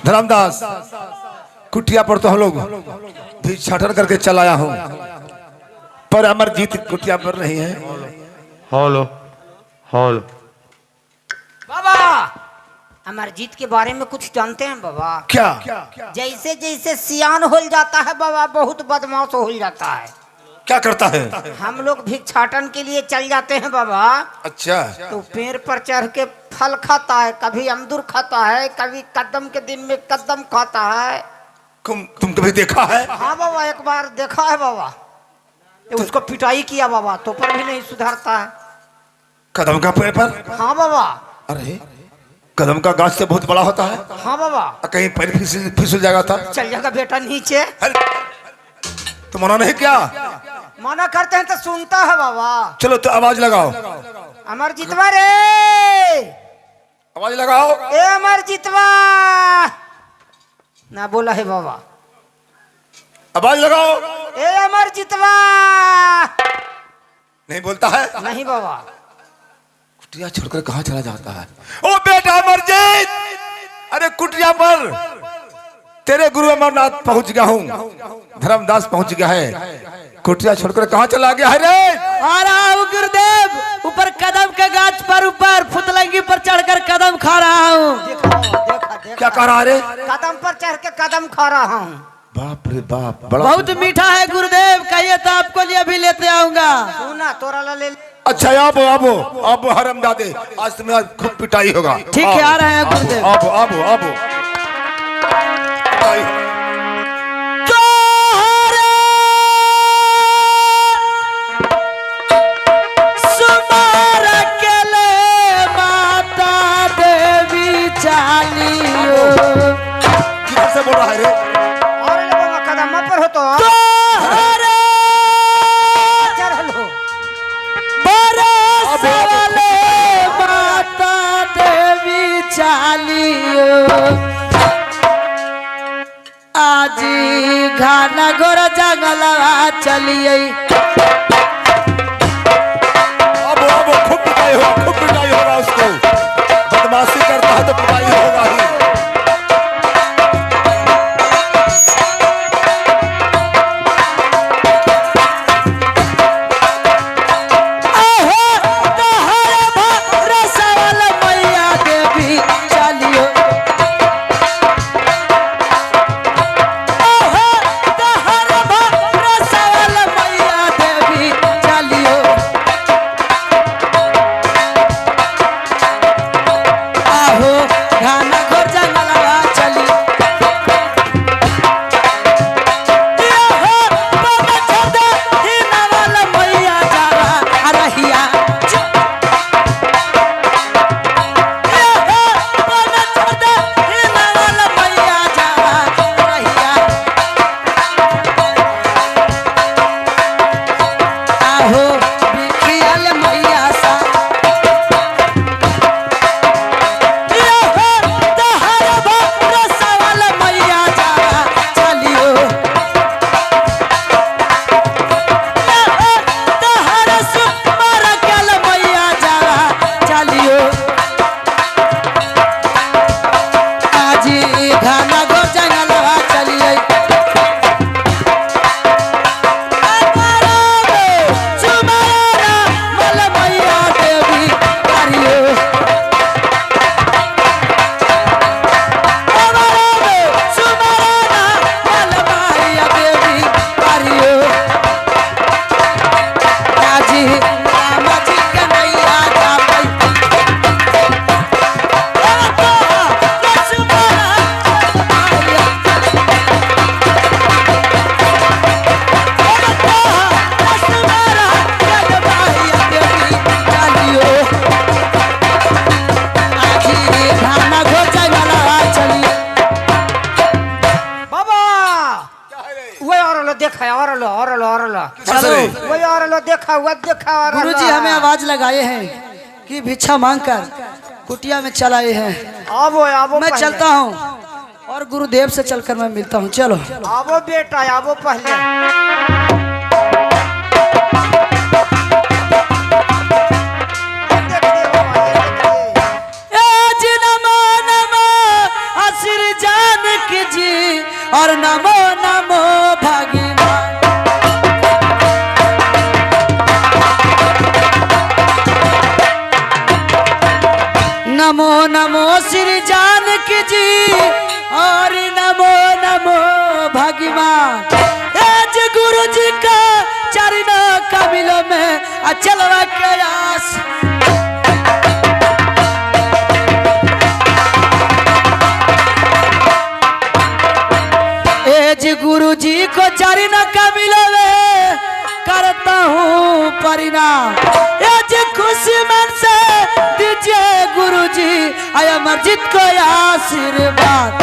धर्मदास कुटिया पर तो हम लोग भी छठन करके चलाया हूँ, पर अमरजीत कुटिया पर नहीं है। हेलो हेलो बाबा, अमरजीत के बारे में कुछ जानते हैं बाबा? क्या? जैसे जैसे सियान हो जाता है बाबा, बहुत बदमाश हो जाता है। क्या करता है? हम लोग भिक्षाटन के लिए चल जाते हैं बाबा। अच्छा। तो पेड़ पर चढ़ के फल खाता है, कभी अमदुर खाता है, कभी कदम के दिन में कदम खाता है। तुम कभी देखा है? हाँ बाबा, एक बार देखा है बाबा। तो उसको पिटाई किया बाबा, तो पर भी नहीं सुधरता है। कदम का पेड़ पर? हाँ बाबा। अरे कदम का गाछ से बहुत बड़ा होता है। हाँ बाबा। कहीं पैर फिसल जाएगा था। चल जाएगा बेटा नीचे। तो मना नहीं क्या? मना करते हैं तो सुनता है बाबा। चलो तो आवाज लगाओ। अमरजीतवा रे, आवाज लगाओ। ए अमरजीतवा, ना बोला है बाबा। आवाज लगाओ। ए अमरजीतवा, नहीं बोलता है। नहीं बाबा। कुटिया छोड़कर कहाँ चला जाता है? ओ बेटा अमरजीत, अरे कुटिया पर तेरे गुरु अमरनाथ पहुंच गया हूँ, धर्मदास पहुंच गया है। कुटिया छोड़कर कहाँ चला गया है रे? आ रहा हूँ गुरुदेव, ऊपर कदम के गाछ पर, ऊपर फुतलंगी पर चढ़कर कदम खा रहा हूँ। देखा देखा देखा। क्या कह रहा रे? कदम पर चढ़ के कदम खा रहा हूँ। बाप रे बाप, बड़ा बहुत मीठा है गुरुदेव, कहिए तो आपको लिए भी लेते आऊंगा। सुना तोरा ला ले। अच्छा अब हरामजादे, आज तुम्हें खूब पिटाई होगा। ठीक है, आ रहे हैं गुरुदेव। अब किधर से बोल रहा है रे? और ले बाबा, कदम पर हो तो चढ़ लो। माता देवी चालियो, आजी घाना गोरा जंगलवा चलिए। अब खूब पिटाई होगा उसको। बदमाशी करता है तो पिटाई होगा ही। गुरुजी हमें आवाज लगाए हैं कि भिक्षा मांगकर कुटिया में चलाए हैं। आवो मैं चलता हूँ और गुरुदेव से चलकर मैं मिलता हूँ। चलो आवो बेटा, आवो पहले। की जी और नमो नमो भगवान। नमो नमो श्री जानकी जी और नमो नमो भगवान। आज गुरु जी का चरणों कमलों में अचलवा के आस। आज गुरु जी को चरणों कमलों में करता हूँ परिणाम। आज खुशी मन से दीजिए गुरु जी आय अमरजीत को आशीर्वाद।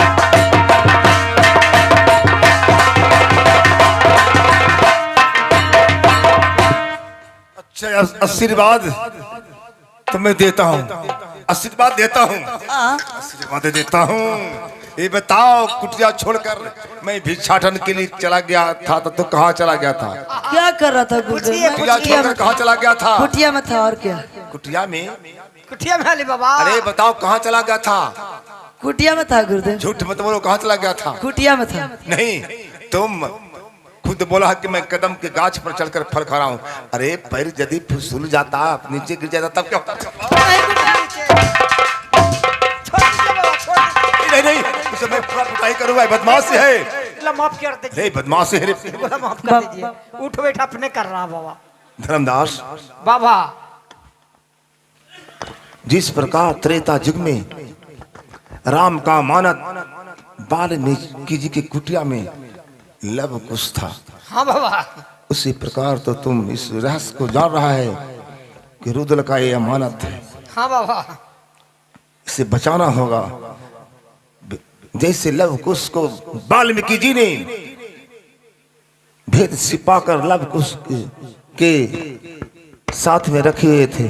अच्छा आशीर्वाद तो मैं देता हूँ, आशीर्वाद देता हूँ, आशीर्वाद देता हूँ। ये बताओ कुटिया छोड़कर मैं भिक्षाटन के लिए चला गया था तो कहाँ चला गया था? क्या कर रहा था गुरुदेव? कुटिया छोड़कर कहाँ चला गया था? कुटिया में था और क्या? कुटिया में? कुटिया में अली बाबा। अरे बताओ कहाँ चला गया था? कुटिया में था गुरुदेव। झूठ मत बोलो, कहाँ चला गया था? कुटिया में था। नहीं, तुम खुद बोला कि मैं कदम के गाछ पर चढ़कर फल खा रहा हूँ। अरे पैर यदि फिसल जाता, नीचे गिर जाता तब क्या होता? नहीं नहीं, उसे मैं पूरा पिटाई करूंगा, बदमाश है। माफ कर दीजिए। नहीं बदमाश है। माफ कर दीजिए, उठ बैठ अपने कर रहा बाबा। धर्मदास बाबा, जिस प्रकार त्रेता युग में राम का मानत वाल्मीकि जी की कुटिया में लव कुश था, हाँ बाबा, उसी प्रकार तो तुम इस रहस्य को जान रहा है कि रुद्र का ये अमानत है। हाँ बाबा, इसे बचाना होगा। जैसे लव कुश को वाल्मीकि जी ने भेद छिपाकर लव कुश के साथ में रखे हुए थे,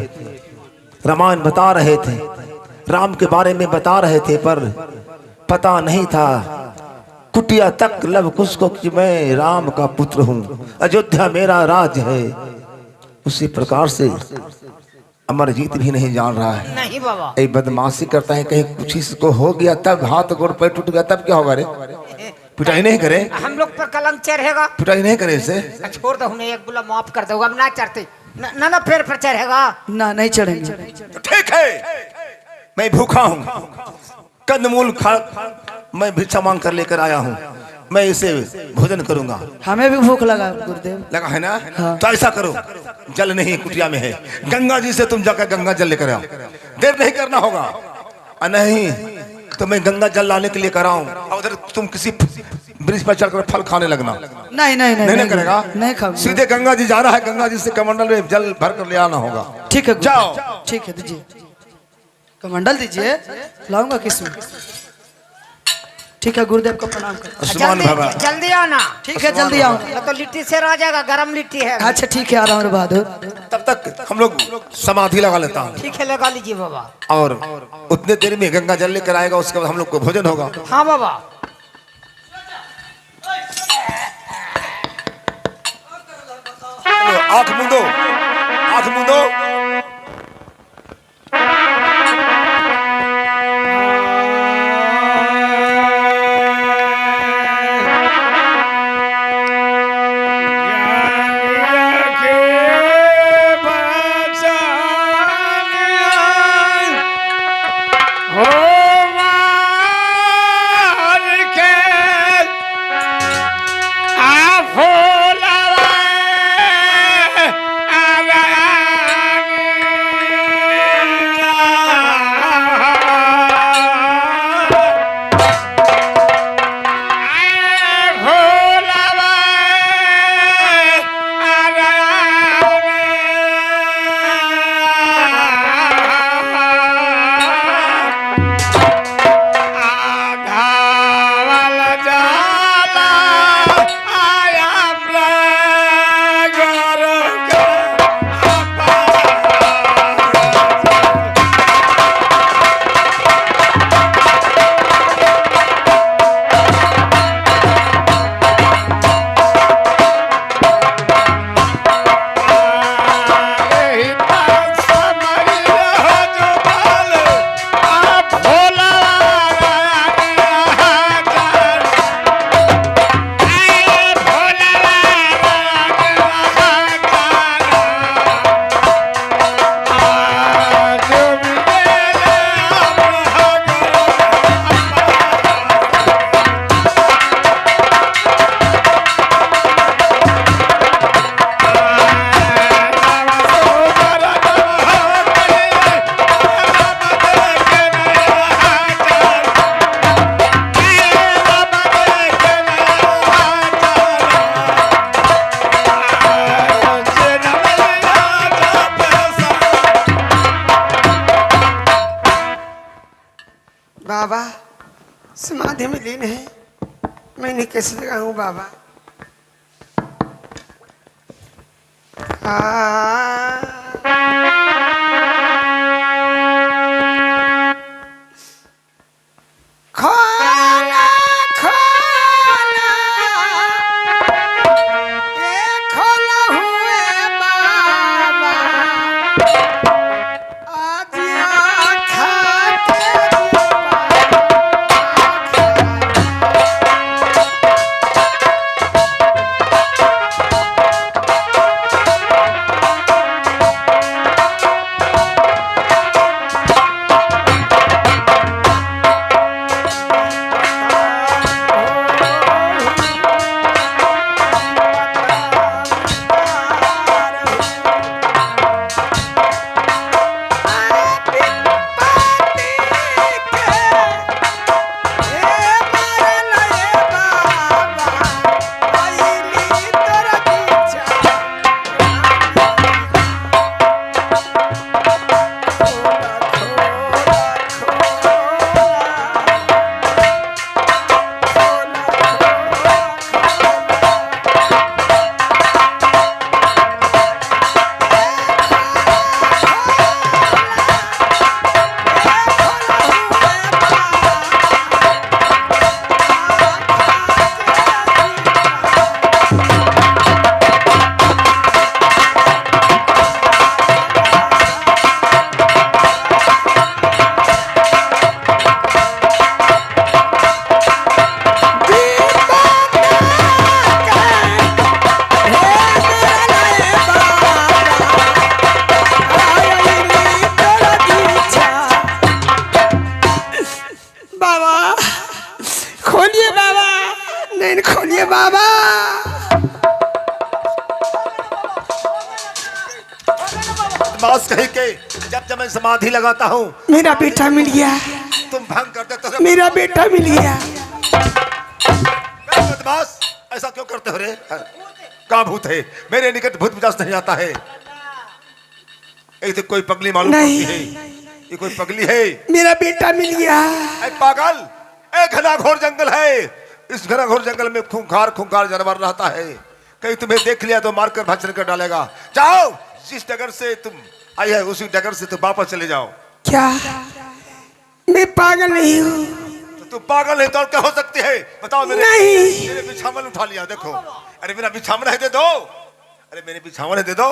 रामायण बता रहे थे, राम के बारे में बता रहे थे, पर पता नहीं था कुटिया तक लव कुश को कि मैं राम का पुत्र हूँ, अयोध्या मेरा राज है। उसी प्रकार से अमरजीत भी नहीं जान रहा है। नहीं बाबा, ये बदमाशी करता है, कहीं कुछ इसको हो गया तब, हाथ गोड़ पैर टूट गया तब क्या होगा? रे पिटाई नहीं करे, हम लोग पर कलंक चढ़ेगा। पिटाई नहीं करे इसे। छोड़ दो, उन्हें एक बुला माफ कर दो, अब ना चढ़ते ना ना पैर पर चढ़ेगा ना, नहीं चढ़ेंगे। तो ठीक है, मैं भूखा हूँ, कंदमूल खा मैं भिक्षा मांग कर लेकर आया हूँ, मैं इसे भोजन करूंगा। हमें भी भूख लगा गुरुदेव। लगा है ना? हाँ। तो ऐसा करो, जल नहीं कुटिया में है, गंगा जी से तुम जाकर गंगा जल लेकर आओ। देर नहीं करना होगा, और नहीं तो मैं गंगा जल लाने के लिए कराऊं, और उधर तुम किसी ब्रिज पर चढ़कर फल खाने लगना। नहीं नहीं नहीं, नहीं करेगा, नहीं खाऊंगा। सीधे गंगा जी जाना है, गंगा जी से कमंडल में जल भर कर ले आना होगा। ठीक है, जाओ। ठीक है, दीजिए कमंडल दीजिए, लाऊंगा किसमें। ठीक है, गुरुदेव को प्रणाम कर। आयुष्मान भव। जल्दी आना। ठीक है, जल्दी आऊंगा। तो लिट्टी से आ जाएगा, गरम लिट्टी है। अच्छा ठीक है, आ रहा हूँ बहादुर। तब तक हम लोग समाधि लगा लेता हूँ, ठीक है, लगा लीजिए बाबा। और उतने देर में गंगा जल लेकर आएगा, उसके बाद हम लोग को भोजन होगा। हाँ बाबा, आंख मूंदो, आंख मूंदो। समाधि में लीन है। मैंने कैसे लगाऊं बाबा? खोला खोला ये खोला हुए बाबा आज आँखा खोलिए बाबा। मास कहीं के जब मैं समाधि लगाता हूँ मेरा बेटा मिल गया। तुम भंग कर देते हो। मेरा बेटा मिल गया। बदमाश ऐसा क्यों करते हो रे? कहाँ भूत है? मेरे निकट भूत पिशाच नहीं आता है। ये तो कोई पगली मालूम नहीं है। ये कोई पगली है। मेरा बेटा मिल गया। ऐ पागल, एक घना घोर जंगल है। इस घना घोर जंगल में खूंखार खूंखार जानवर रहता है। कहीं तुम्हें देख लिया तो मारकर भक्षण कर डालेगा। जाओ, जिस डगर से तुम आई है उसी डगर से तुम वापस चले जाओ। क्या मैं पागल नहीं हूँ? तो तुम पागल है तो और क्या हो सकती है? बताओ। मेरे बिछावन उठा लिया। देखो, अरे मेरा बिछावन है, दे दो। अरे मेरे बिछावन है, दे दो।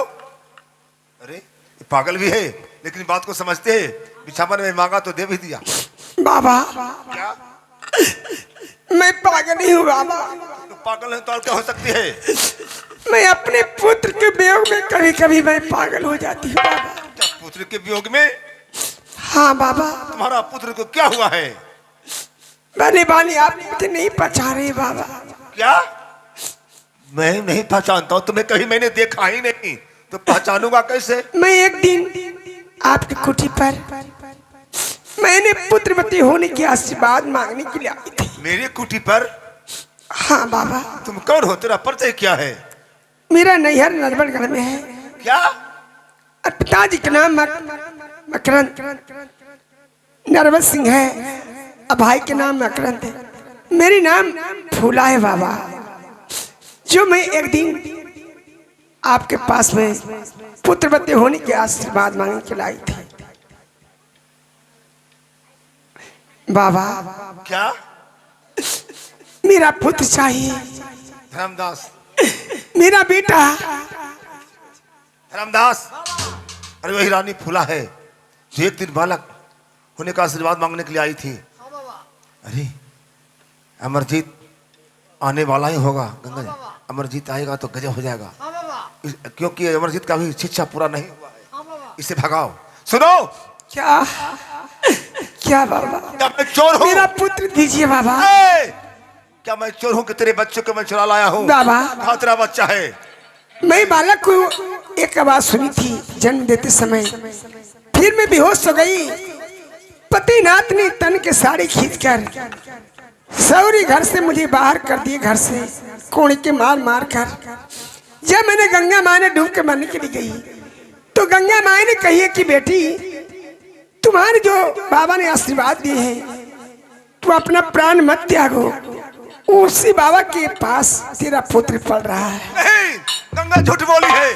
अरे ये पागल भी है लेकिन बात को समझते है। बिछावन में मांगा तो दे भी दिया। बाबा क्या मैं पागल नहीं हूँ बाबा। तो पागल है तो और क्या हो सकती है? मैं अपने पुत्र के वियोग में कभी कभी मैं पागल हो जाती हूँ बाबा। क्या पुत्र के वियोग में? हाँ बाबा। तुम्हारा पुत्र को क्या हुआ है? भले बाली आप मुझे नहीं पहचाने बाबा। क्या? मैं नहीं पहचानता हूँ तुम्हें, कहीं मैंने देखा ही नहीं तो पहचानूंगा कैसे? मैं एक दिन आपकी कुटी पर मैंने पुत्रवती होने की आशीर्वाद मांगने के लिए आई थी। मेरी कुटी पर? हाँ बाबा। तुम कौन हो? तेरा परिचय क्या है? मेरा नैहर नरबड़गढ़ में है। क्या? और पिताजी का नाम मकरंद नरवत सिंह है और भाई के नाम मकरंद है। मेरी नाम फूला है बाबा। जो मैं एक दिन आपके पास में पुत्रवती होने के आशीर्वाद मांगने के लिए आई थी बाबा। क्या? मेरा पुत्र चाहिए। धर्मदास, मेरा बेटा। धर्मदास, अरे वही रानी फूला है जो एक दिन बालक होने का आशीर्वाद मांगने के लिए आई थी। अरे अमरजीत आने वाला ही होगा। गंगा जी, अमरजीत आएगा तो गजब हो जाएगा। क्योंकि अमरजीत का भी शिक्षा पूरा नहीं हुआ है। इसे भगाओ। सुनो। क्या? क्या बाबा? क्या मैं चोर हूँ? मेरा पुत्र दीजिए बाबा। क्या मैं चोर हूँ कि तेरे बच्चों को मैं चुरा लाया हूँ? बाबा कहाँ तेरा बच्चा है? मैं बालक को एक आवाज सुनी थी जन्म देते समय, फिर मैं बेहोश हो गई। पतिनाथ ने तन के साड़ी खींचकर सौरी घर से मुझे बाहर कर दिए, घर से कोड़े के मार मार कर। जब मैंने गंगा माँ ने डूब के मरने के लिए गई तो गंगा माँ ने कही कि बेटी तुम्हारे जो बाबा ने आशीर्वाद दिए हैं तू अपना प्राण मत त्यागो। उसी बाबा के पास तेरा पुत्र पल रहा है। नहीं, गंगा झूठ बोली है।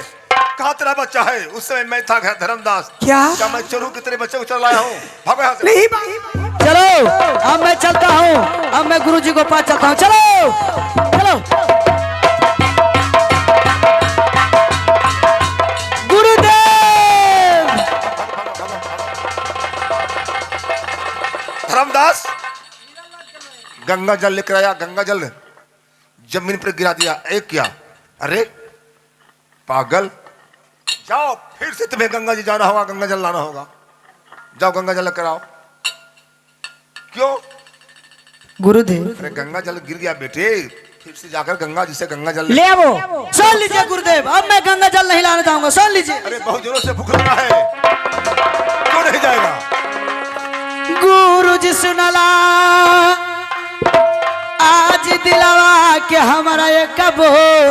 कहा तेरा बच्चा है? उस समय मैं था घर धर्मदास। क्या मैं चोरू की तेरे बच्चे को चल लाया हूँ? भागो यहाँ से। नहीं चलो अब मैं चलता हूँ, अब मैं गुरुजी को पास चलता हूँ। चलो चलो गुरुदेव। धर्मदास गंगा जल लेकर आया। गंगा जल जमीन पर गिरा दिया। एक किया, अरे पागल, जाओ फिर से तुम्हें गंगा जी जाना होगा, गंगा जल लाना होगा। जाओ गंगा जल लेकर आओ। क्यों? गुरुदेव अरे गंगा जल गिर गया बेटे, फिर से जाकर गंगा जी से गंगा जल ले आओ। सुन लीजिए गुरुदेव, अब मैं गंगा जल नहीं लाना चाहूंगा। सुन लीजिए। अरे बहुत जोरों से भूख लगा है, क्यों नहीं जाएगा? गुरुजी सुनला आज दिलवा के हमारा एक बोल,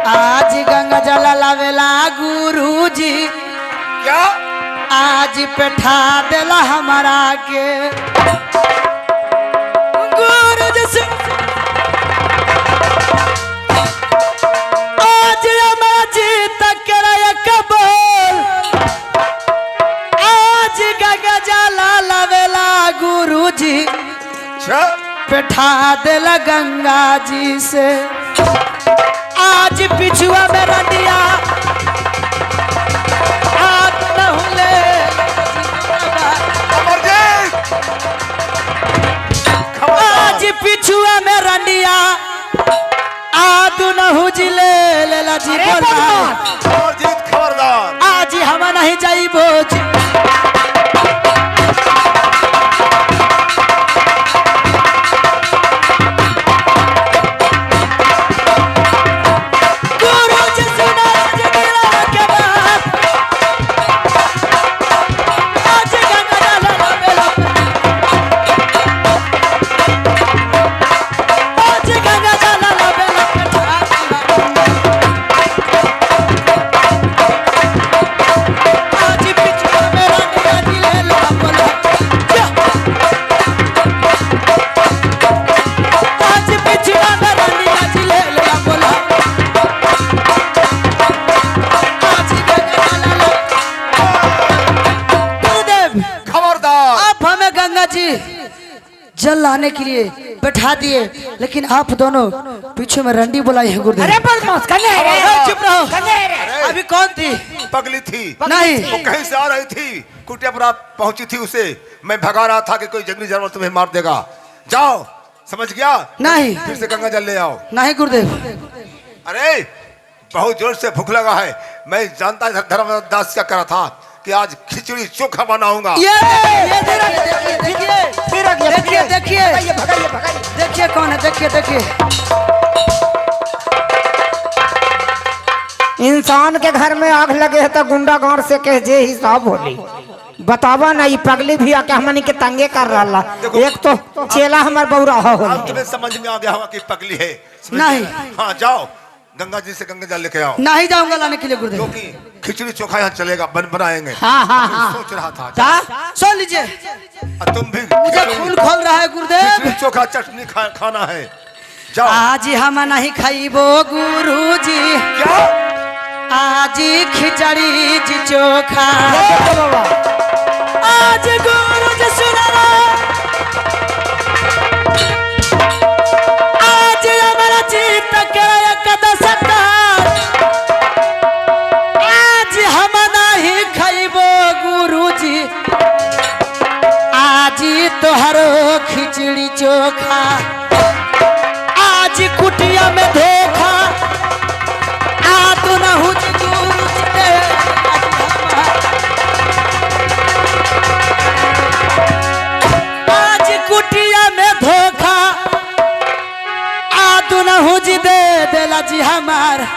आज गंगा जल लावेला गुरुजी, क्या? आज बैठा देला हमारा के। गुरुजी आज हमारा जीत के एक बोल, आज गंगा जल लावेला गुरुजी, अच्छा बैठा देला गंगा जी से। आज पिछुआ में रंडिया हाथ न हुले, अमरजीत! आज पिछुआ में रंडिया आदू न हुजिले लेला जी बोला। अमरजीत खबरदार! आज हम नहीं जाइबो जी। जल लाने के लिए बैठा दिए, लेकिन आप दोनों पीछे में रंडी बुलाई है गुरुदेव। अरे बदमाश कन्या है। चुप रहो। अभी कौन थी? पगली थी। नहीं, वो कहीं से आ रही थी, कुटिया पर आप पहुंची थी, उसे मैं भगा रहा था कि कोई जंगली जानवर तुम्हें मार देगा। जाओ, समझ गया? नहीं फिर से गंगा जल ले आओ। नहीं गुरुदेव। अरे बहुत जोर से भूख लगा है, मैं जानता धर्मदास क्या करा था कि आज खिचड़ी चोखा बनाऊंगा। ये देखिए देखिए देखिए कौन है, देखिए देखिए। इंसान के घर में आग लगे है तो गुंडा गांव से कह जे हिसाब होली। बतावा ना, ये पगली भी आके हमनी के तंगे कर रहा। एक तो चेला हमार बौरा हो। अब तुम्हें समझ में आ गया होगा कि पगली है। नहीं। हाँ जाओ, गंगा जी से गंगा जल लेके आओ। नहीं जाऊंगा लाने के लिए गुरुदेव, क्योंकि खिचड़ी चोखा यहाँ चलेगा, बनाएंगे। हाँ हाँ हाँ, सोच रहा था। सुन लीजिए, तुम भी मुझे खून खोल रहा है गुरुदेव। खिचड़ी चोखा चटनी खाना है। जाओ। आज हम नहीं खाइबो गुरुजी, क्या? आज खिचड़ी जी चोखा। आज गुरुजी सुना, आज हमारा जीत के कदम सत्तार, आज हम नहीं खाइबो गुरुजी, आज तोहरो खिचड़ी चोखा। आज कुटिया में धोखा आ तो न हो गुरुजी दे। आज कुटिया में धोखा आ तो न हो जी दे देला जी हमार।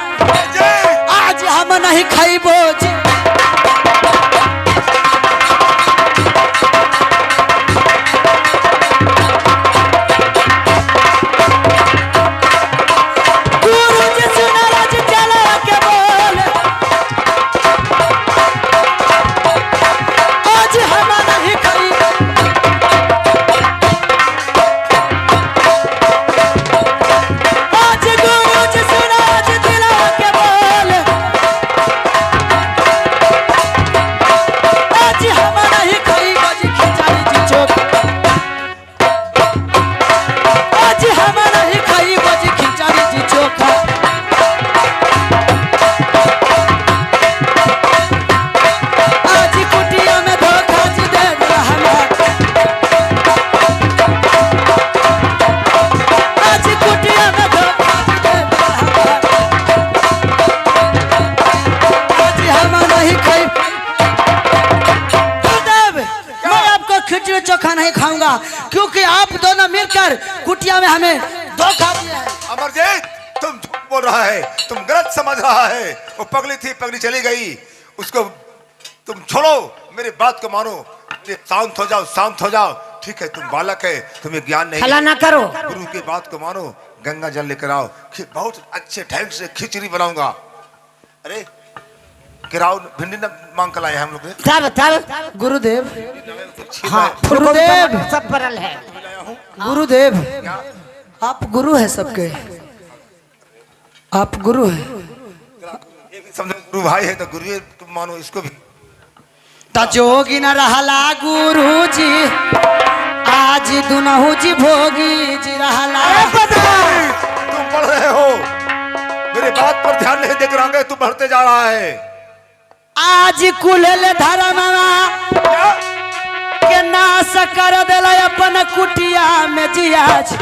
आज हम नहीं खाइबो जी। क्योंकि आप दोनों मिलकर कुटिया में हमें धोखा दिया है। अमरजीत, तुम झूठ बोल रहा है, तुम गलत समझ रहा है। वो पगली थी, पगली चली गई, उसको तुम छोड़ो, मेरी बात को मानो। शांत हो जाओ, शांत हो जाओ। ठीक है, तुम बालक है, तुम्हें ज्ञान नहीं। हला ना करो। गुरु की बात को मानो, गंगा जल लेकर आओ, बहुत अच्छे ढंग से खिचड़ी बनाऊंगा। अरे किराऊ भिंडी न मांग कर लाए हम लोग। तब गुरुदेव, हाँ, गुरुदेव सब परल है। गुरुदेव, आप गुरु है सबके, आप गुरु हैं। समझो गुरु भाई है तो गुरु तुम मानो इसको भी। जोगी न रहला गुरु जी, आज दुनहु जी भोगी जी रहला। तुम पढ़ रहे हो, मेरे बात पर ध्यान नहीं देकर आगे तू बढ़ते जा रहा है। आज कुलल धर्मवा के नाश कर दिला अपन कुटिया में जी। आज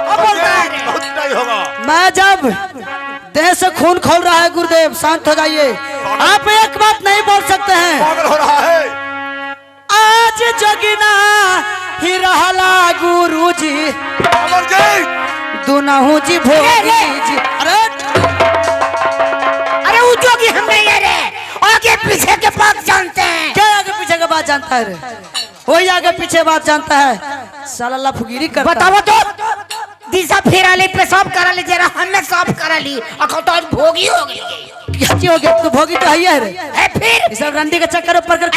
बहुत नहीं होगा। मैं जब देह से खून खोल रहा है गुरुदेव, शांत हो जाइए। आप एक बात नहीं बोल सकते हैं। पागल हो रहा है। आज जोगिना ही रहला गुरु जी, अमरजीत, दुनहु जी भोगी जी। अरे अरे वो जोगी हम नहीं है रे, आगे पीछे के बात जानते हैं। क्या आगे पीछे का बात जानता है रे? वही आगे पीछे बात जानता है, साला लफगिरी करता है। बताओ तो, दिशा फेराले पेशाब करा ली, जरा हमने साफ करा ली, अखो तो आज भोगी हो गई। क्या हो गया? तो भोगी तो है रे। है फिर इस रंडी के चक्कर ऊपर कर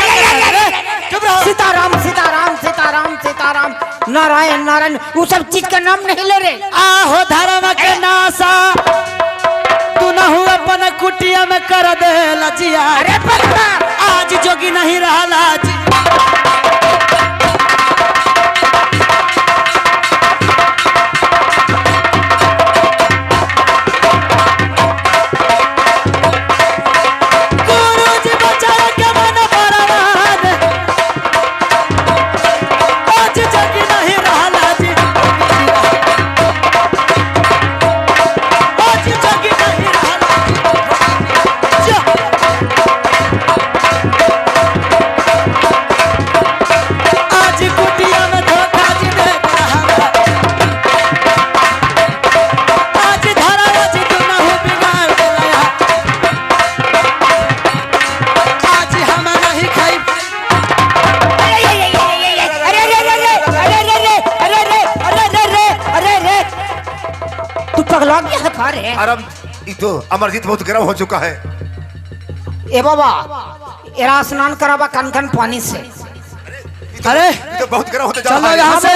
चुप रहो। सीताराम सीताराम सीताराम सीताराम, नारायण नारायण, वो सब चीज का नाम नहीं ले रहे। आहो धर्म के नासा तू न हुआ अपन कुटिया में कर दे लजिया। अरे पक्का आज जोगी नहीं रहा जी। अरम तो अमरजीत बहुत गर्म हो चुका है। ए बाबा, एरा स्नान करावा कन पानी से। अरे ये तो बहुत गर्म होते जा चलो रहा है। यहाँ से।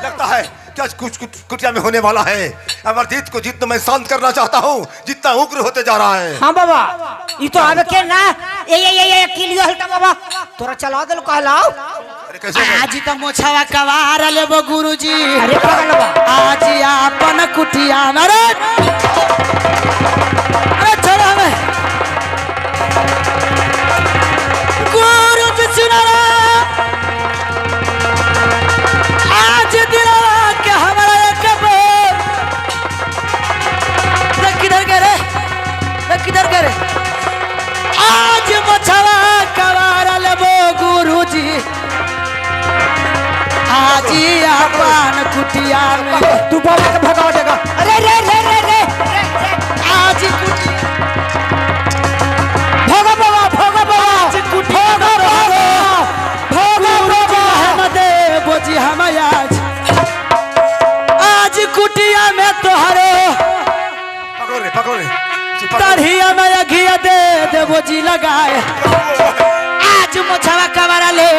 लगता है क्या कुछ कुटिया में होने वाला है। अमरजीत को जितना मैं शांत करना चाहता हूँ, जितना उग्र होते जा रहा है। हाँ बाबा, ये तो आवे के ना, ये किलियो हल्का बाबा, तोरा चला दल कहलाओ। अरे कैसे आज तो मोछावा कवार लेबो गुरुजी। अरे पागल बा, आज अपन कुटिया में। अरे छोड़ो हमें गुरु जी सुना। आज दिला के हमारा एक किधर गए रे, किधर गए रे? आज मोछावा कवार लेबो गुरुजी, आज अपन कुटिया में। तू बाबा के भगाओ देगा। अरे रे रे रे रे, आज कुटिया भगा बाबा, भगा बाबा, आज कुटिया में भोगा हमदे बोझी हम आज कुटिया में तोहरे पकड़ो रे। तढ़िया में अघिया दे बोझी लगाए। आज मोछावा कवारा ले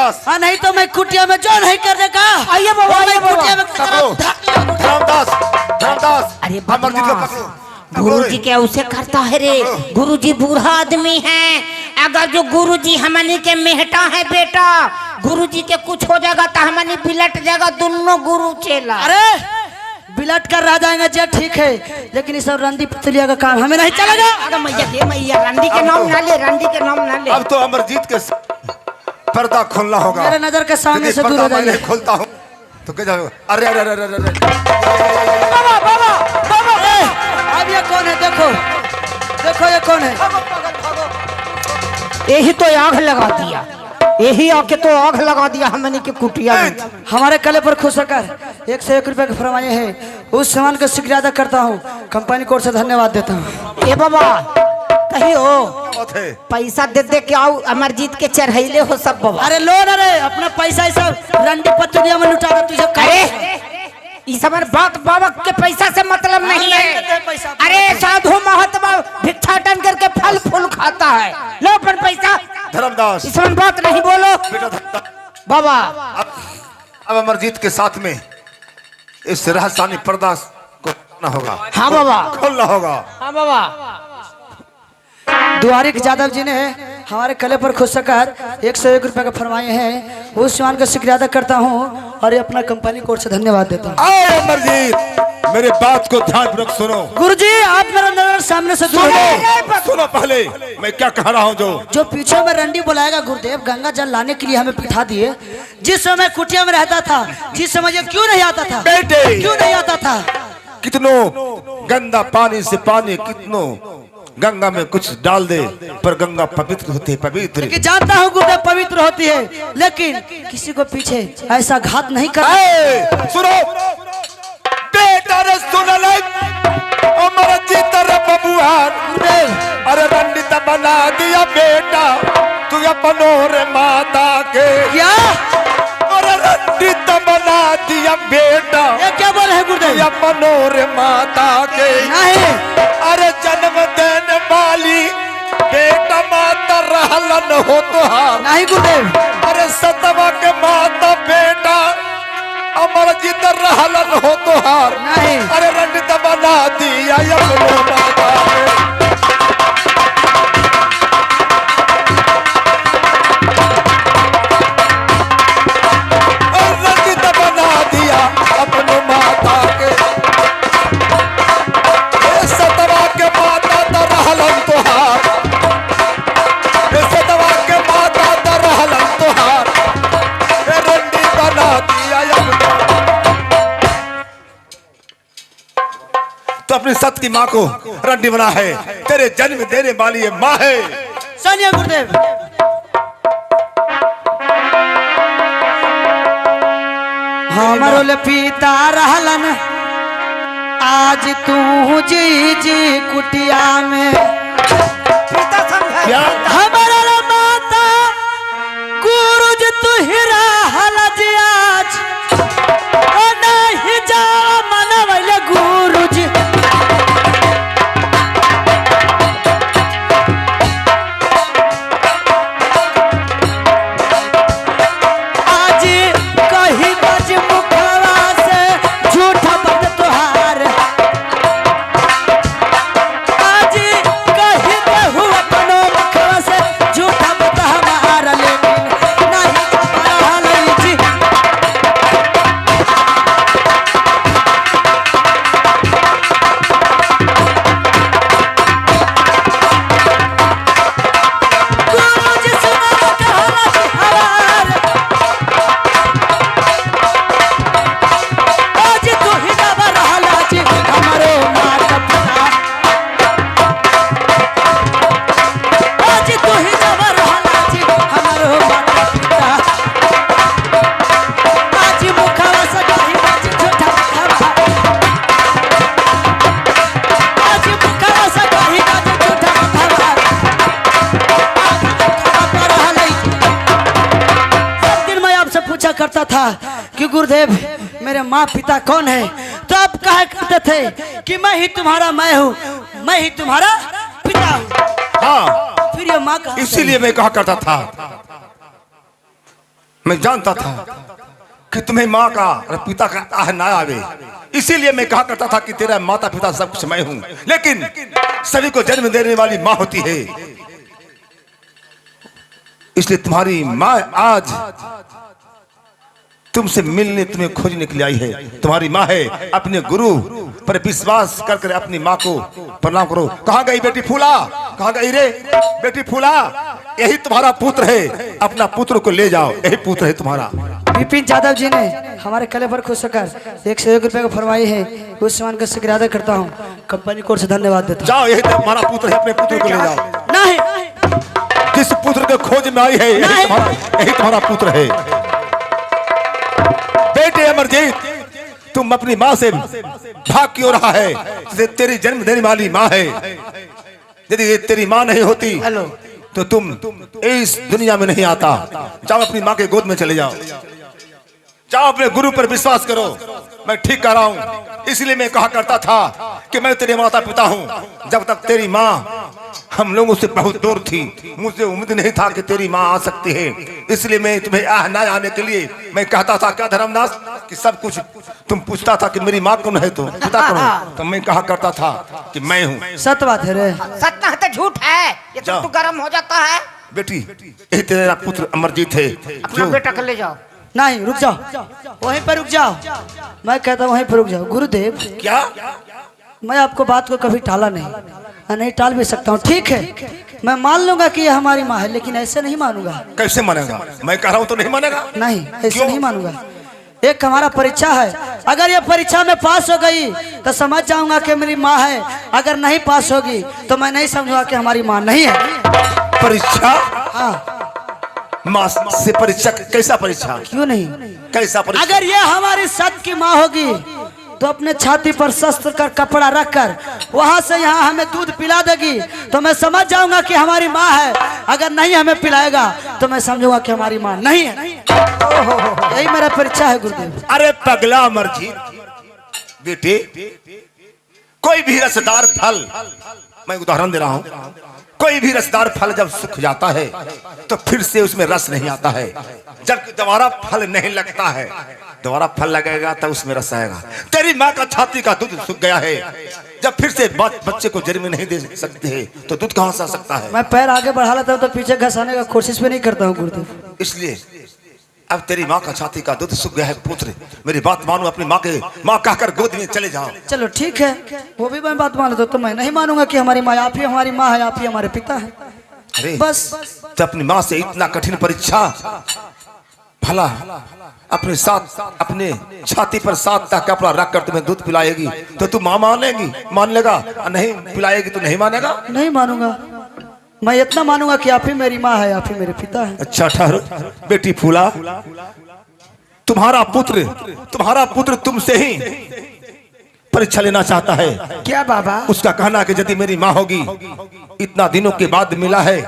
धर्मदास हाँ नहीं तो मैं कुटिया में जो नहीं करने का आइए बाबा, आइए बाबा। कुटिया में पकड़ो धर्मदास धर्मदास अरे अमरजीत को बदमाश, पकड़ो गुरुजी क्या उसे करता है रे? गुरुजी बूढ़ा आदमी है, अगर जो गुरुजी हमनी के मेहटा है बेटा, गुरुजी के कुछ हो जाएगा तो हमनी बिलट जाएगा दोनों गुरु चेला। अरे बिलट कर रह जाएंगे जे ठीक है, लेकिन इस रंडी पतलिया का काम हमें नहीं चलेगा। अरे मैया दे मैया, रंडी के नाम ना ले, रंडी के नाम ना ले। अब तो अमरजीत के पर्दा खोलना होगा। मेरे नजर के सामने से दूर हो पर्दा मैं जाइए। नहीं खोलता हूँ तो क्या जाओ? अरे अरे अरे अरे अरे बाबा बाबा बाबा अब ये कौन है? देखो देखो ये कौन है? यही तो आग लगा दिया, यही आके तो आग लगा दिया हमने के कुटिया में। हमारे कले पर खुश होकर 101 रुपए के फरमाए हैं, उस सामान का शुक्रिया अदा करता हूँ, कंपनी कोर्ट से धन्यवाद देता हूँ। ए बाबा कही हो बात है। पैसा दे दे के आओ, अमरजीत के चढ़ैले हो सब बाबा। अरे लो ना रे, अपना पैसा ही सब रंडी पतलिया में लुटा दे तुझे। अरे इस हमार बात बाबा के पैसा से मतलब नहीं है। अरे साधु महात्मा भिक्षाटन करके फल फूल खाता है, लो अपन पैसा। धर्मदास इसमें बात नहीं बोलो बेटा धर्मदास, बाबा। अब अमरजीत के साथ में इस रहस्यानी पर्दा को खोलना होगा। हाँ बाबा, खोलना होगा। हाँ बाबा। द्वारिक यादव जी ने हमारे कले पर खुश होकर 101 रुपए का फरमाए हैं, उस सामान का शुक्रिया अदा करता हूँ और ये अपना कंपनी कोर्ट से धन्यवाद देता हूँ। आओ अमरजीत, मेरे बात को ध्यानपूर्वक सुनो। गुरुजी आप मेरा नजर सामने से दूर हो जाओ। सुनो पहले मैं क्या कह रहा हूँ। जो पीछे में रंडी बुलाएगा गुरुदेव, गंगा जल लाने के लिए हमें बिठा दिए। जिस समय कुटिया में रहता था, जिस समय ये क्यों नहीं आता था बेटे, क्यों नहीं आता था? कितनों गंदा पानी से पानी, कितनों गंगा में कुछ डाल दे पर गंगा पवित्र होती है, पवित्र। कि जानता हूँ गुरुदेव पवित्र होती है, लेकिन किसी को पीछे ऐसा घात नहीं कर। सुनो बेटा रे, सुन ले अमरजीत रे बबुआन, अरे रंडित बना दिया बेटा तू अपनो रे माता के। क्या? अरे रंडित बना दिया बेटा, ये क्या बोल रहे हैं गुरुदेव? अपनो रे माता के। नहीं, अरे जन्म देने वाली बेटा माता रहलन हो तुहार। नहीं गुरुदेव। अरे सतवा के माता बेटा अमरजीत रहलन हो तुहार। नहीं। अरे रंडित बना दिया अपनो माता के। रंडित बना दिया अपनो माता के। सतवा के माता तो रहलन तुहार, सतवा के माता तो रहलन तुहार। रंडी बना दिया तो अपनी सत की माँ को रंडी बना है, तेरे जन्म देने वाली ये माँ है। सुनिए गुरुदेव, हमारो ले पिता रहलन, आज तू जी जी कुटिया में क्या हमारा रे माता गुरुज तू ही रहल जी आज, ओ नहीं जा मनवले गुरुज। आज कही बज मुखवा से झूठा बद तुहार, आज कही बहु अपनो मुखवा से झूठा बद हमारा, लेकिन नहीं हमारा जी। गुरुजी सुना कहला जी हमार, आज तू ही नवा रहला जी हमारो माता पिता, आज तू ही नवा रहला जी हमारो माता पिता। आज मुखवा से कही बाजी झूठा मुखवा, आज मुखवा से कही बाजी झूठा मुखवा, पर रहलै। सब दिन मैं आपसे पूछा करता था कि गुरुदेव मेरे माँ पिता कौन है, तो आप कहा करते थे कि मैं ही तुम्हारा मैं हूँ, मैं ही तुम्हारा पिता हूँ। हाँ, फिर ये माँ कहा इसीलिए मैं कहा करता था मैं जानता था कि तुम्हें माँ का और पिता का आह ना आवे, इसीलिए मैं कहा करता था कि तेरा माता पिता सब कुछ मैं हूं। लेकिन सभी को जन्म देने वाली माँ होती है, इसलिए तुम्हारी माँ आज तुमसे मिलने तुम्हें खोजने के लिए आई है। तुम्हारी माँ है, अपने गुरु पर विश्वास कर अपनी माँ को प्रणाम करो। कहाँ गई बेटी फूला, कहाँ गई रे बेटी फूला? यही तुम्हारा पुत्र है, अपना पुत्र को ले जाओ, यही पुत्र है तुम्हारा। विपिन यादव जी ने हमारे कले पर खुश होकर 101 रुपए को फरमाई है, उस सम्मान का शुक्रिया अदा करता हूँ, कंपनी को से धन्यवाद देता हूँ। जाओ, यही तुम्हारा पुत्र है, अपने पुत्र को ले जाओ। नहीं, जिस पुत्र के खोज में आई है यही तुम्हारा पुत्र है। बेटे अमरजीत, तुम अपनी माँ से भाग क्यों रहा है? तेरी जन्म देने वाली माँ है, यदि तेरी माँ नहीं होती तो तुम इस दुनिया में नहीं आता। जाओ अपनी माँ के गोद में चले जाओ, जाओ अपने गुरु पर विश्वास करो। मैं ठीक कह रहा हूँ, इसलिए मैं कहा करता था कि मैं तेरे माता पिता हूँ। जब तक तेरी माँ हम लोगों से बहुत दूर थी, मुझे उम्मीद नहीं था कि तेरी माँ आ सकती है, इसलिए मैं तुम्हें ना आने के लिए मैं कहता था क्या धर्मदास कि सब कुछ तुम पूछता था कि मेरी माँ कौन है, तो पिता कौन है, तो मैं कहा करता था कि मैं हूँ। सत्य बात है रे, सच ना है तो झूठ है, ये तो गर्म हो जाता है। बेटी, यही तेरा पुत्र अमरजीत है। अपना बेटा को ले जाओ। नहीं रुक जाओ, वहीं पर रुक जाओ, मैं कहता हूँ वहीं पर रुक जाओ। गुरुदेव, क्या मैं आपको बात को कभी टाला नहीं, मैं नहीं टाल भी सकता हूँ। ठीक है, मैं मान लूंगा कि ये हमारी माँ है, लेकिन ऐसे नहीं मानूंगा। कैसे मानेगा? मैं कह रहा हूँ तो नहीं मानेगा। नहीं, ऐसे नहीं मानूंगा। एक हमारा परीक्षा है, अगर ये परीक्षा में पास हो गई तो समझ जाऊंगा कि मेरी माँ है, अगर नहीं पास होगी तो मैं नहीं समझूंगा कि हमारी माँ नहीं है। परीक्षा? हाँ, माँ से परीक्षा? कैसा परीक्षा? क्यों नहीं, कैसा परीक्षा? अगर ये हमारी सत की माँ होगी तो अपने छाती पर शस्त्र कर कपड़ा रखकर वहां से यहाँ हमें दूध पिला देगी तो मैं समझ जाऊंगा कि हमारी माँ है। अगर नहीं हमें पिलाएगा तो मैं समझूंगा कि हमारी माँ नहीं है। यही मेरा परीक्षा है गुरुदेव। अरे पगला अमरजीत, बेटे, कोई भी रसदार फल, मैं उदाहरण दे रहा हूं, कोई भी रसदार फल जब सूख जाता है तो फिर से उसमें रस नहीं आता है। जब दोबारा फल नहीं लगता है, दोबारा फल लगेगा तो उसमें रस आएगा। तेरी माँ का छाती का दूध सूख गया है, जब फिर से बच्चे को जन्म नहीं दे सकते है तो दूध कहाँ से आ सकता है? मैं पैर आगे बढ़ा लेता हूँ तो पीछे घसाने का कोशिश भी नहीं करता हूँ गुरुदेव। इसलिए अब तेरी माँ का छाती का दूध सूख गया है पुत्र, मेरी बात मानो, अपनी माँ के माँ कहकर गोद में चले जाओ। चलो ठीक है, वो भी मैं बात मान लेता हूँ, तो मैं नहीं मानूंगा कि हमारी माँ, आप ही हमारी माँ है, आप ही हमारे पिता है। अरे बस तो अपनी माँ से इतना कठिन परीक्षा, भला अपने साथ अपने छाती पर 7 का कपड़ा रख कर तुम्हें दूध पिलाएगी तो तू माँ मानेगी, मान लेगा? नहीं पिलाएगी तो नहीं मानेगा? नहीं मानूंगा, मैं इतना मानूंगा कि आप ही मेरी माँ है, आप ही मेरे पिता है। अच्छा ठहरो बेटी फूला, तुम्हारा पुत्र तुमसे ही परीक्षा लेना चाहता है। क्या बाबा? उसका कहना कि यदि मेरी माँ होगी, इतना दिनों के बाद मिला है,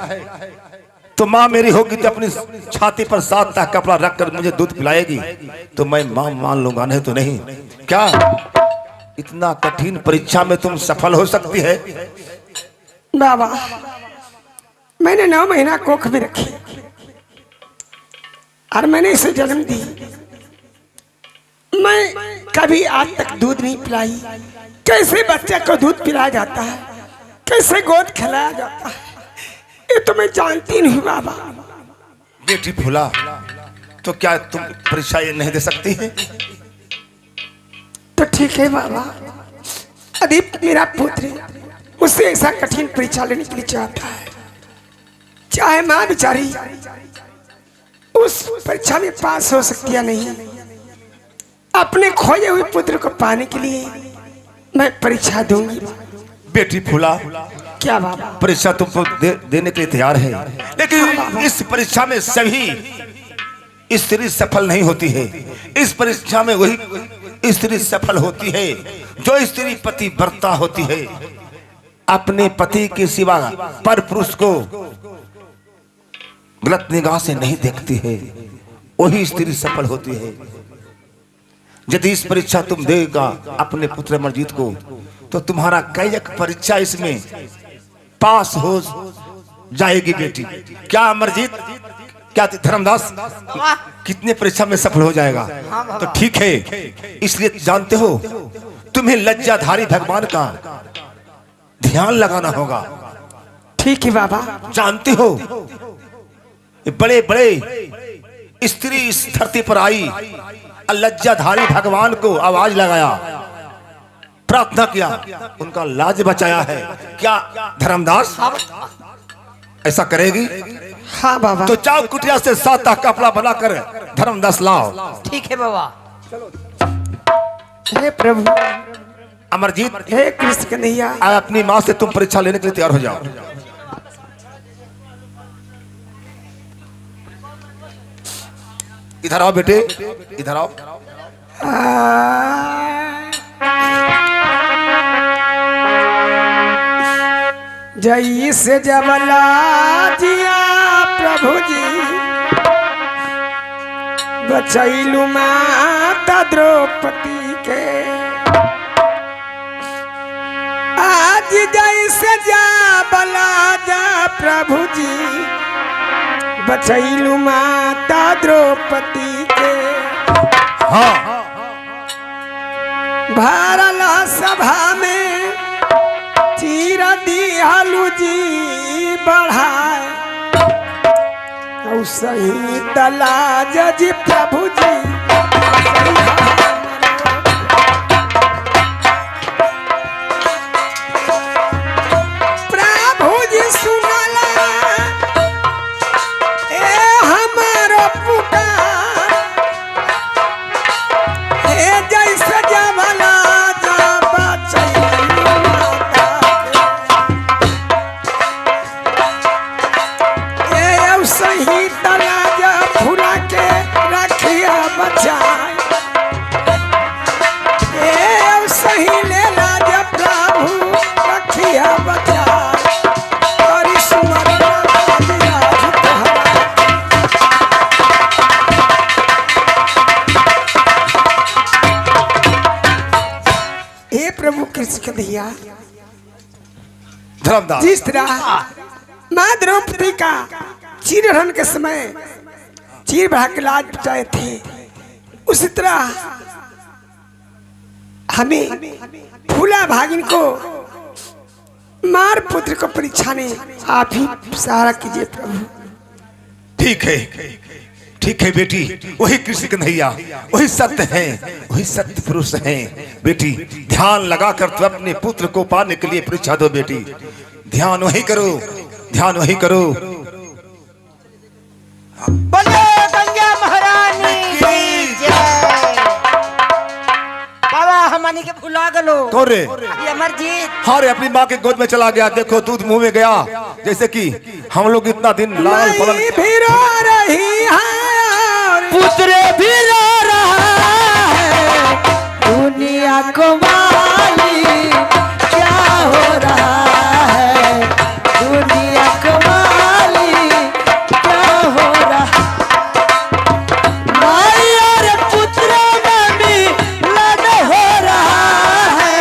तो माँ मेरी होगी तो अपनी छाती पर 7 का कपड़ा रखकर मुझे दूध पिलाएगी तो मैं माँ मान लूंगा, नहीं तो नहीं। क्या इतना कठिन परीक्षा में तुम सफल हो सकती है? बाबा, मैंने 9 महीना कोख में रखी और मैंने इसे जन्म दी। मैं कभी आज तक दूध नहीं पिलाई। कैसे बच्चे को दूध पिलाया जाता है, कैसे गोद खिलाया जाता है, ये तो मैं जानती नहीं बाबा। बेटी फूला, तो क्या तुम परीक्षा ये नहीं दे सकती है? तो ठीक है बाबा, अदीप मेरा पुत्र है, मुझसे ऐसा कठिन परीक्षा लेने के लिए चाहता है। चाहे माँ बेचारी उस परीक्षा में पास हो सकती है नहीं, अपने खोए हुए पुत्र को पाने के लिए मैं परीक्षा दूंगी। बेटी फूला, क्या बाबा? परीक्षा तुमको देने के लिए तैयार है, लेकिन इस परीक्षा में सभी स्त्री सफल नहीं होती है। इस परीक्षा में वही स्त्री सफल होती है जो स्त्री पतिव्रता होती है, अपने पति के सिवा पर पुरुष को गलत निगाह से नहीं देखती है, वही स्त्री सफल होती है। यदि इस परीक्षा तुम देगा अपने पुत्र अमरजीत को तो तुम्हारा कई एक परीक्षा इसमें पास हो जाएगी बेटी। क्या अमरजीत, क्या धर्मदास बाबा कितने परीक्षा में सफल हो जाएगा? तो ठीक है, इसलिए जानते हो तुम्हें लज्जाधारी भगवान का ध्यान लगाना होगा। ठीक है बाबा। जानते हो ये बड़े बड़े स्त्री इस धरती पर आई और लज्जाधारी भगवान को आवाज लगाया, प्रार्थना किया, उनका लाज बचाया है। क्या धर्मदास ऐसा करेगी? हाँ बाबा। तो जाओ कुटिया से 7 कपड़ा बनाकर धर्मदास लाओ। ठीक है बाबा। हे प्रभु, अमरजीत हे कृष्ण कन्हैया, आज अपनी माँ से तुम परीक्षा लेने के लिए तैयार हो जाओ। इधर आओ बेटे, इधर आओ। जय से जबला जिया प्रभु जी, बचैलू माता द्रौपदी के। आज जैसे जबला जा प्रभु जी, बचैलू माता द्रौपदी के। हाँ भरल सभा में चीर दियालू जी बढ़ाए, सही तलाज जी प्रभु जी। प्रभु जी सुनला ए हमारो पुकार, ए जैसे जमला जा बचैलू माता के। ए सही तलाज फुला के रखिया बचाए, ए सही लेला जा प्रभु रखिया बचाए। और सुमरना दिया तोहरा, हे प्रभु कृष्ण कन्हैया, धर्मदास जिस तरह माँ द्रौपदी का चीरहरण के समय चीर बढ़ा के लाज बचाए थे, उसी तरह हमें फूला भागिन को मार पुत्र को परीक्षा ने आप ही सहारा कीजिए प्रभु। ठीक है बेटी, वही कृष्ण कन्हैया, वही सत्य है, वही सत्य पुरुष है। बेटी ध्यान लगाकर तू अपने पुत्र को पाने के लिए परीक्षा दो बेटी। ध्यान वही करो, ध्यान वही करो। बोलो गंगा महारानी की जय। बाबा हमनी के भुला गलो। कौन रे? ये अमरजीत। हाँ रे, अपनी माँ के गोद में चला गया। देखो दूध मुंह में गया, जैसे कि हम लोग इतना दिन लाल मैं पलन भी रो रही है, पुत्र भी रो रहा है, दुनिया को माली क्या हो रहा है, दुनिया को माली क्या हो रहा। माई और पुत्र में मिलन हो रहा है,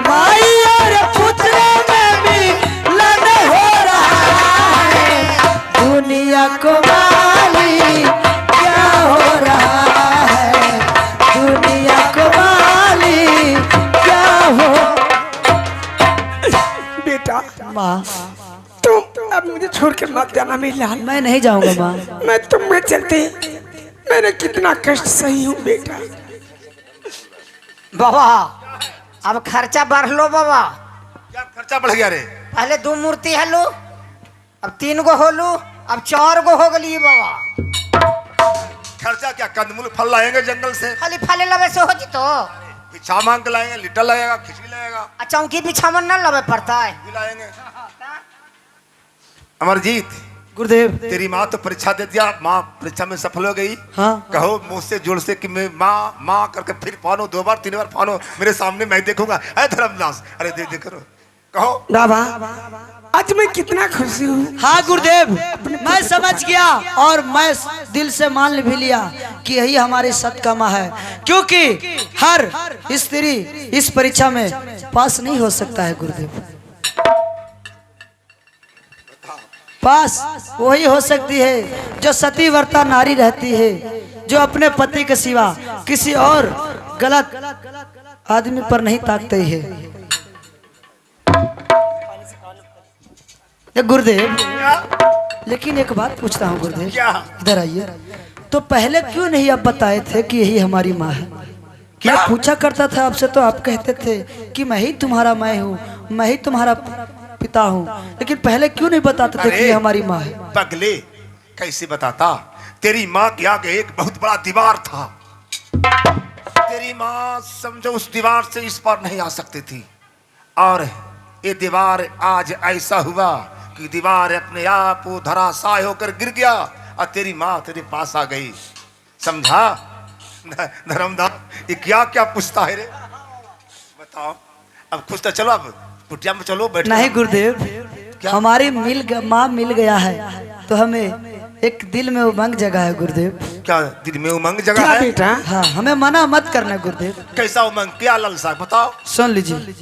माई और पुत्र में मिलन हो रहा है, दुनिया को माली क्या हो रहा है, दुनिया को माली क्या हो। बेटा माँ तुम अब मुझे छोड़ के मत जाना मेरी लाल। मैं नहीं जाऊंगा माँ। मैं तुम में चलते मैंने कितना कष्ट सही हूँ बेटा। बाबा अब खर्चा बढ़ लो बाबा। क्या खर्चा बढ़ गया रे? पहले 2 मूर्ति है लो, अब 3 गो हो लो, अब 4 गो हो गई बाबा। खर्चा क्या, कंदमूल फल लाएंगे जंगल से, खाली फले लगे से हो जी तो पिछा मांग के लाएंगे, लिट्टा लगेगा, खिचड़ी लगेगा, चौकी बिछावन न लगे पड़ता है। भी लाएंगे। अमरजीत गुरुदेव तेरी माँ तो परीक्षा दे दिया, माँ परीक्षा में सफल हो गई। हाँ कहो मुझसे जोड़ से कि मैं माँ माँ करके फिर फानो, 2 बार 3 बार फानो मेरे सामने, मैं देखूंगा। अरे धर्मदास, अरे दे करो, कहो। बाबा आज मैं कितना खुशी हूँ। हाँ गुरुदेव, मैं समझ गया और मैं दिल से मान भी लिया कि यही हमारी सत्कर्मा है, क्योंकि हर स्त्री इस परीक्षा में पास नहीं हो सकता है गुरुदेव। पास वही हो सकती है जो सती व्रता नारी रहती है, जो अपने पति के सिवा किसी और गलत आदमी पर नहीं ताकती है। ये गुरुदेव, लेकिन एक बात पूछता हूँ गुरुदेव, इधर आइए। तो पहले क्यों नहीं आप बताए थे कि यही हमारी माँ है? क्या पूछा करता था आपसे तो आप कहते थे कि मैं ही तुम्हारा मैं हूँ, मैं ही तुम्हारा पिता हूँ, लेकिन पहले क्यों नहीं बताते थे कि ये हमारी माँ है? पगले, कैसे बताता? तेरी माँ के आगे एक बहुत बड़ा दीवार था। तेरी माँ समझो उस दीवार से इस पर नहीं आ सकती थी, और ये दीवार आज ऐसा हुआ कि दीवार अपने आप वो धराशाय होकर गिर गया और तेरी माँ तेरे पास आ गई। समझा धर्मदास? ये क्या क्या पूछता है रे? बताओ। अब खुश तो चलो, अब कुटिया में चलो, बैठ। नहीं गुरुदेव, हमारी माँ मिल गया है तो हमें एक दिल में उमंग जगह है गुरुदेव। क्या दिल में उमंग जगह क्या है? बेटा? हाँ, हमें मना मत करना गुरुदेव। कैसा उमंग, क्या लालसा, बताओ। सुन लीजिए।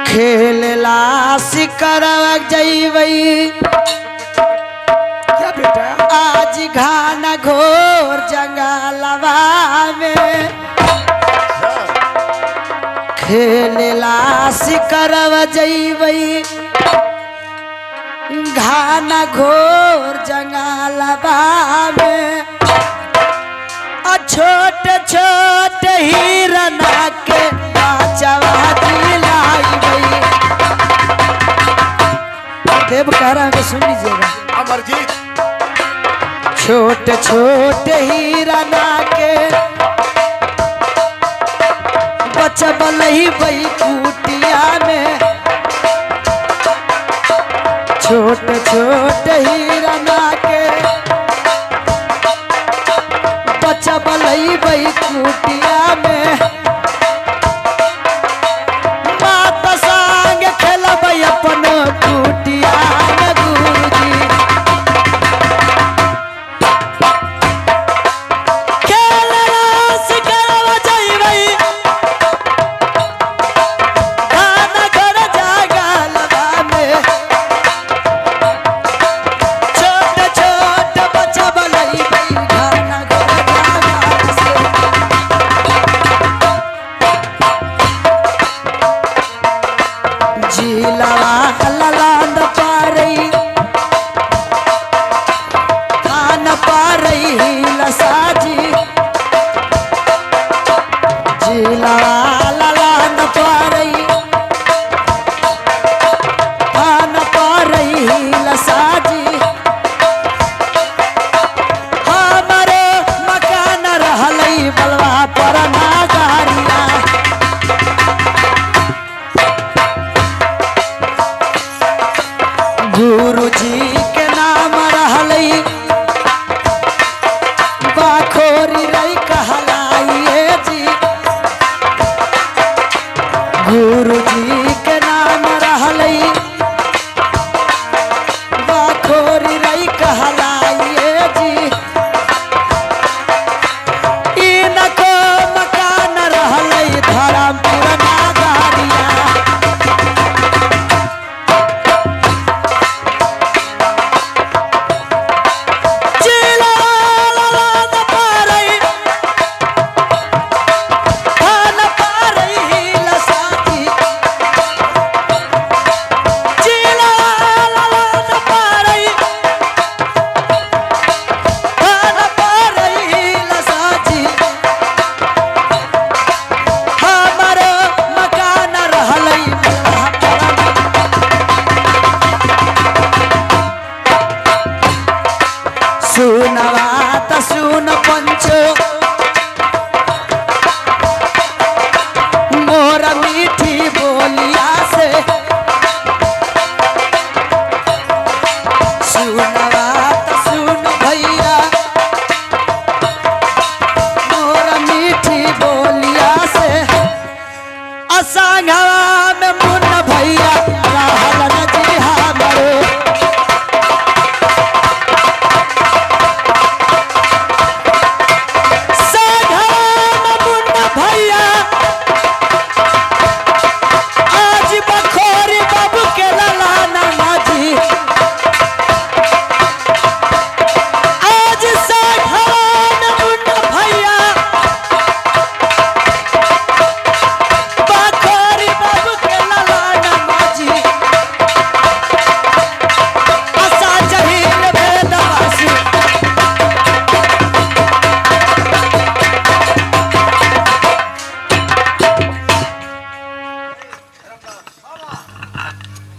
खेलला सिकरवा जइबई क्या बेटा? आज घाना घोर जंगलवा में, खेलला सिकरवा जइबई घाना घोर जंगलवा में, छोटे छोटे हिरना के बचवा दिलाई। देव कह रहा है, सुन लीजिएगा। अमरजीत, छोटे छोटे हिरना के बचबल ही बई कुटिया में, छोटे छोटे हिरना के बचबल ही बई कुटिया में, माता संग खेलब अपन कुटिया में गुरुजी।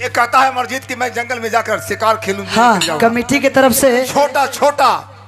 ये कहता है अमरजीत कि मैं जंगल में जाकर शिकार खेलूंगा। हाँ, कमेटी की तरफ से छोटा छोटा